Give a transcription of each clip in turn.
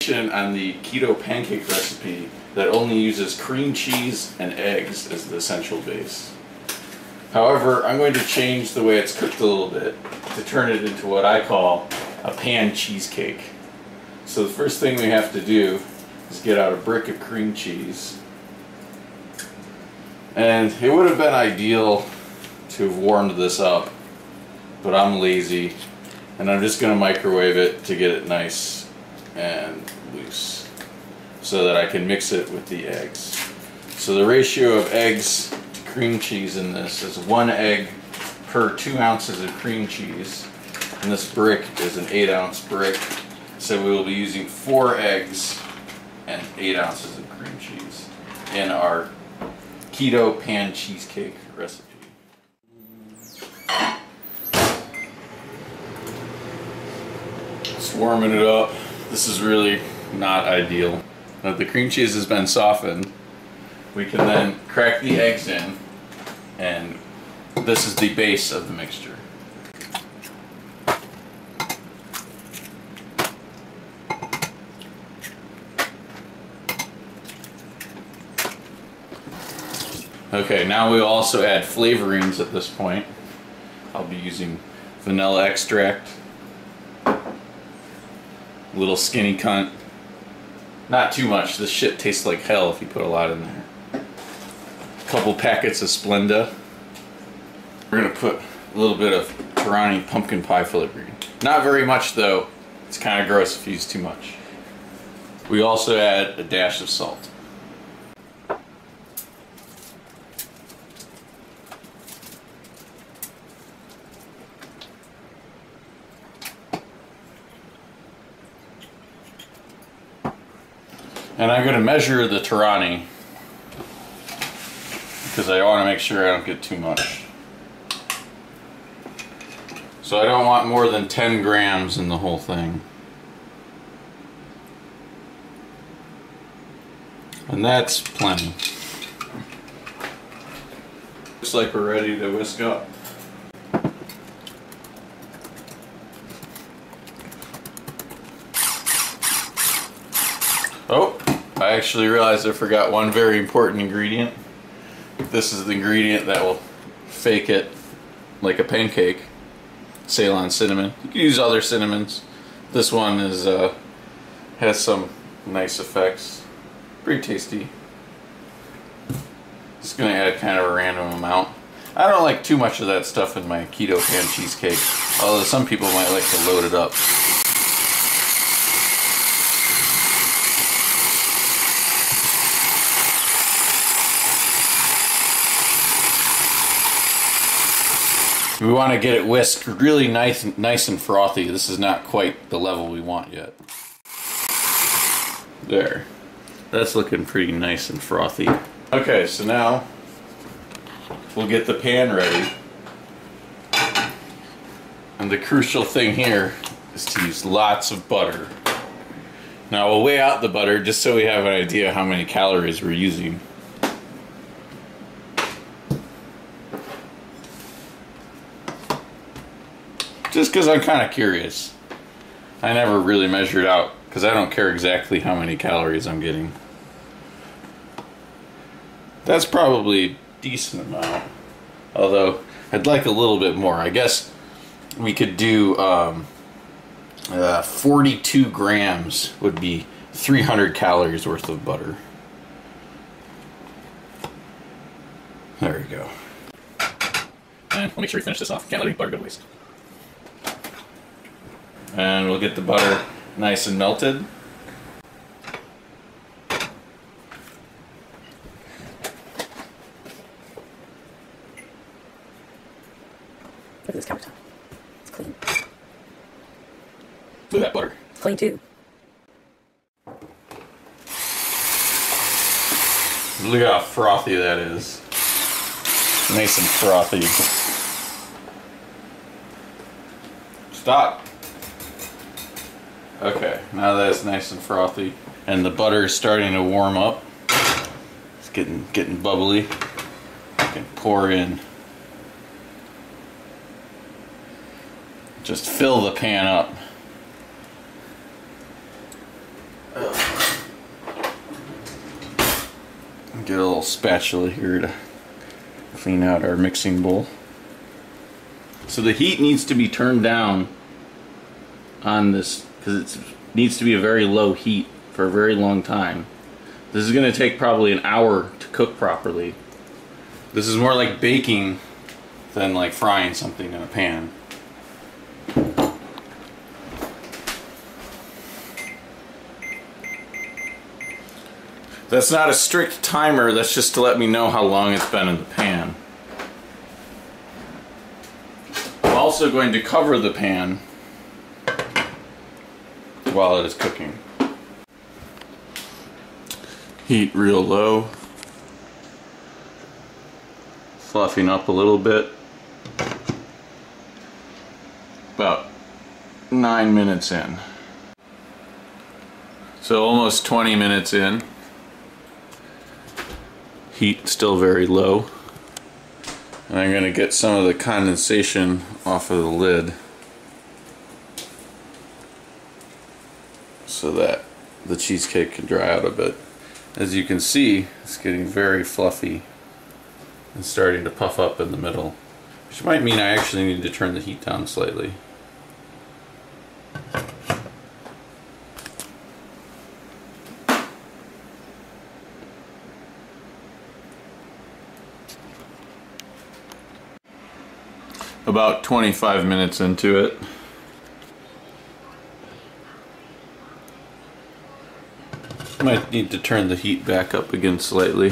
On the keto pancake recipe that only uses cream cheese and eggs as the essential base. However, I'm going to change the way it's cooked a little bit to turn it into what I call a pan cheesecake. So the first thing we have to do is get out a brick of cream cheese. And it would have been ideal to have warmed this up, but I'm lazy and I'm just going to microwave it to get it nice and loose so that I can mix it with the eggs. So the ratio of eggs to cream cheese in this is 1 egg per 2 ounces of cream cheese, and this brick is an 8-ounce brick, so we will be using 4 eggs and 8 ounces of cream cheese in our keto pan cheesecake recipe. Just warming it up. This is really not ideal. Now the cream cheese has been softened. We can then crack the eggs in, and this is the base of the mixture. Okay, now we'll also add flavorings at this point. I'll be using vanilla extract, little skinny cunt. Not too much, this shit tastes like hell if you put a lot in there. A couple packets of Splenda. We're gonna put a little bit of Torani pumpkin pie flavoring. Not very much though, it's kind of gross if you use too much. We also add a dash of salt. And I'm going to measure the Torani because I want to make sure I don't get too much. So I don't want more than 10 grams in the whole thing. And that's plenty. Looks like we're ready to whisk up. Oh! I actually realized I forgot one very important ingredient. This is the ingredient that will fake it like a pancake. Ceylon cinnamon. You can use other cinnamons. This one is has some nice effects. Pretty tasty. Just gonna add kind of a random amount. I don't like too much of that stuff in my keto pan cheesecake, although some people might like to load it up. We want to get it whisked really nice and frothy. This is not quite the level we want yet. There. That's looking pretty nice and frothy. Okay, so now we'll get the pan ready. And the crucial thing here is to use lots of butter. Now we'll weigh out the butter just so we have an idea how many calories we're using. Just because I'm kind of curious. I never really measured out because I don't care exactly how many calories I'm getting. That's probably a decent amount. Although I'd like a little bit more. I guess we could do 42 grams would be 300 calories worth of butter. There we go. And we'll make sure we finish this off. Can't let any butter go to waste. And we'll get the butter nice and melted. Look at this countertop. It's clean. Look at that butter. It's clean too. Look how frothy that is. Nice and frothy. Stop. Okay, now that it's nice and frothy and the butter is starting to warm up, it's getting bubbly. I can pour in. Just fill the pan up. Get a little spatula here to clean out our mixing bowl. So the heat needs to be turned down on this because it needs to be a very low heat for a very long time. This is going to take probably an hour to cook properly. This is more like baking than like frying something in a pan. That's not a strict timer, that's just to let me know how long it's been in the pan. I'm also going to cover the pan while it is cooking. Heat real low. Fluffing up a little bit. About 9 minutes in. So almost 20 minutes in. Heat still very low. And I'm going to get some of the condensation off of the lid so that the cheesecake can dry out a bit. As you can see, it's getting very fluffy and starting to puff up in the middle, which might mean I actually need to turn the heat down slightly. About 25 minutes into it. Might need to turn the heat back up again slightly.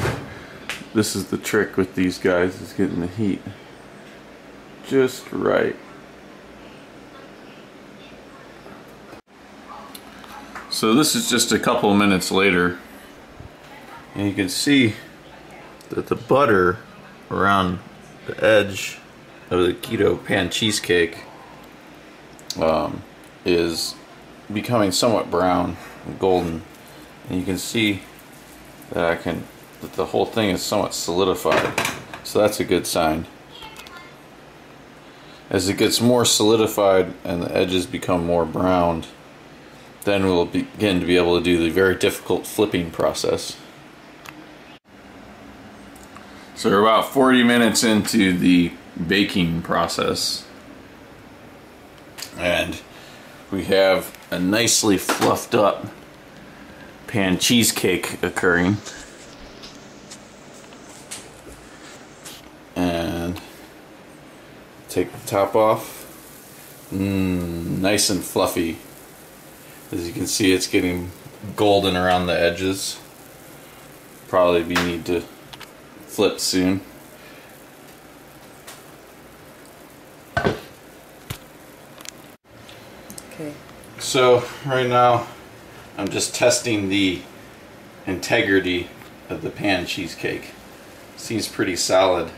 This is the trick with these guys, is getting the heat just right. So this is just a couple minutes later, and you can see that the butter around the edge of the Keto pan cheesecake is becoming somewhat brown and golden, and you can see that that the whole thing is somewhat solidified, so that's a good sign. As it gets more solidified and the edges become more browned, then we'll begin to be able to do the very difficult flipping process. So we're about 40 minutes into the baking process, and we have a nicely fluffed up pan cheesecake occurring. And take the top off. Nice and fluffy. As you can see, it's getting golden around the edges. Probably we need to flip soon. Okay. So right now I'm just testing the integrity of the pan cheesecake. Seems pretty solid.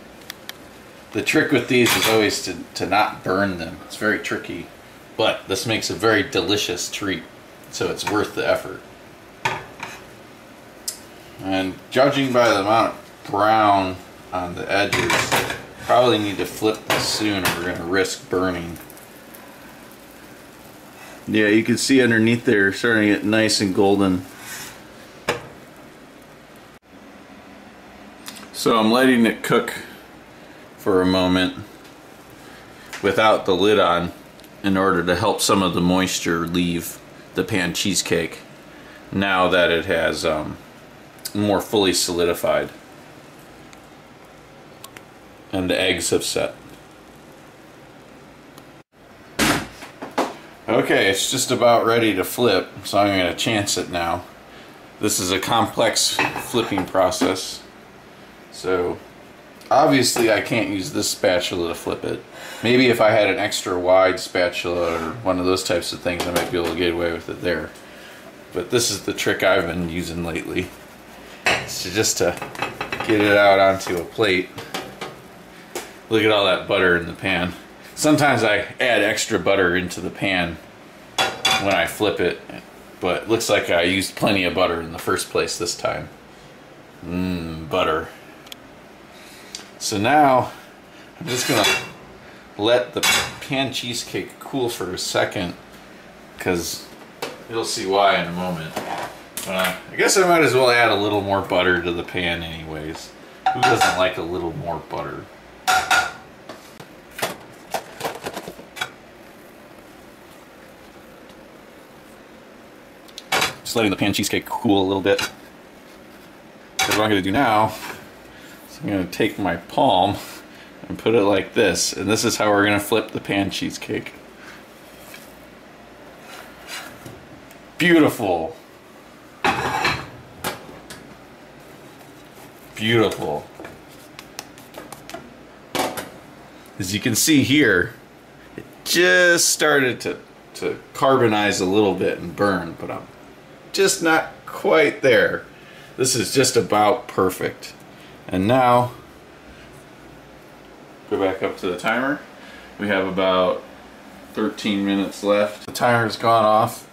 The trick with these is always to not burn them. It's very tricky, but this makes a very delicious treat, so it's worth the effort. And judging by the amount of brown on the edges, probably need to flip this soon or we're going to risk burning. Yeah, you can see underneath there starting to get nice and golden. So I'm letting it cook for a moment without the lid on in order to help some of the moisture leave the pan cheesecake now that it has more fully solidified and the eggs have set. Okay, it's just about ready to flip, so I'm going to chance it now. This is a complex flipping process, so obviously I can't use this spatula to flip it. Maybe if I had an extra wide spatula or one of those types of things, I might be able to get away with it there. But this is the trick I've been using lately. It's just to get it out onto a plate. Look at all that butter in the pan. Sometimes I add extra butter into the pan when I flip it, but it looks like I used plenty of butter in the first place this time. Butter. So now I'm just gonna let the pan cheesecake cool for a second, because you'll see why in a moment. I guess I might as well add a little more butter to the pan anyways. Who doesn't like a little more butter? Just letting the pan cheesecake cool a little bit. Because what I'm going to do now is I'm going to take my palm and put it like this. And this is how we're going to flip the pan cheesecake. Beautiful. Beautiful. As you can see here, it just started to carbonize a little bit and burn, but I'm just not quite there. This is just about perfect. And now, go back up to the timer. We have about 13 minutes left. The timer's gone off,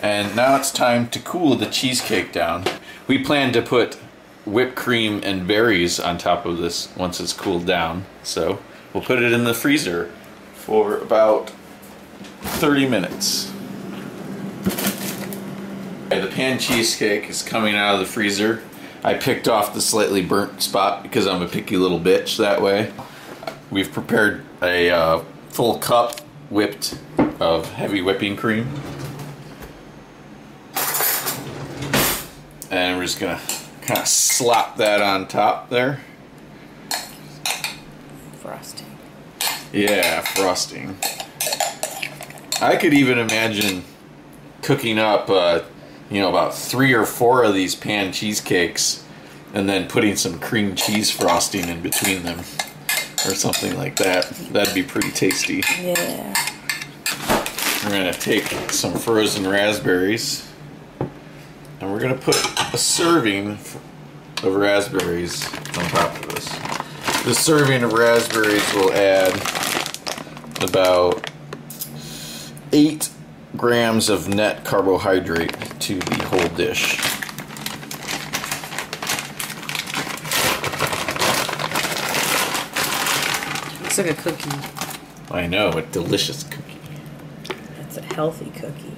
and now it's time to cool the cheesecake down. We plan to put whipped cream and berries on top of this once it's cooled down. So we'll put it in the freezer for about 30 minutes. The pan cheesecake is coming out of the freezer. I picked off the slightly burnt spot because I'm a picky little bitch that way. We've prepared a full cup whipped of heavy whipping cream. And we're just gonna kind of slop that on top there. Frosting. Yeah, frosting. I could even imagine cooking up you know, about 3 or 4 of these pan cheesecakes and then putting some cream cheese frosting in between them or something like that. That'd be pretty tasty. Yeah. We're gonna take some frozen raspberries and we're gonna put a serving of raspberries on top of this. The serving of raspberries will add about 8 grams of net carbohydrate to the whole dish. Looks like a cookie. I know, a delicious cookie. It's a healthy cookie.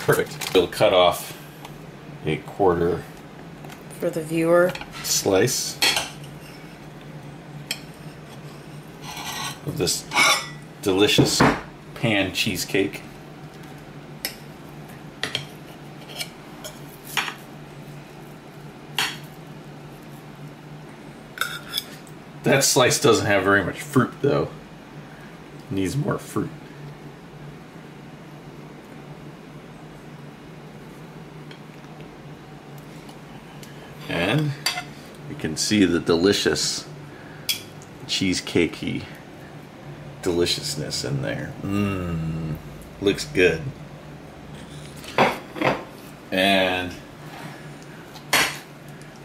Perfect. We'll cut off a quarter For the viewer. slice of this delicious pan cheesecake. That slice doesn't have very much fruit though. It needs more fruit. And you can see the delicious cheesecakey deliciousness in there. Mmm, looks good. And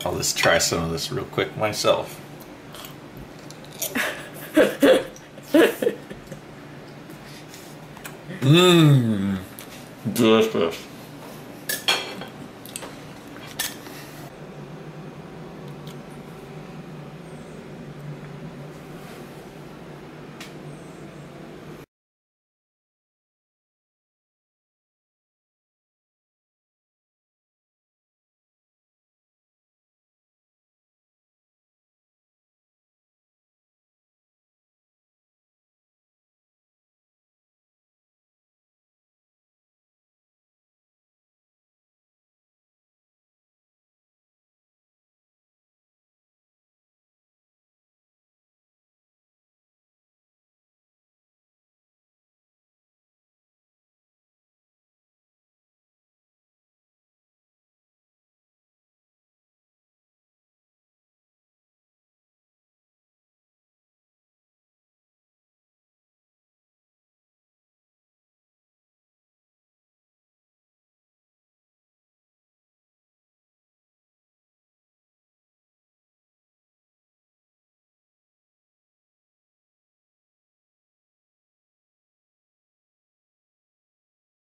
I'll just try some of this real quick myself. Mmm, delicious.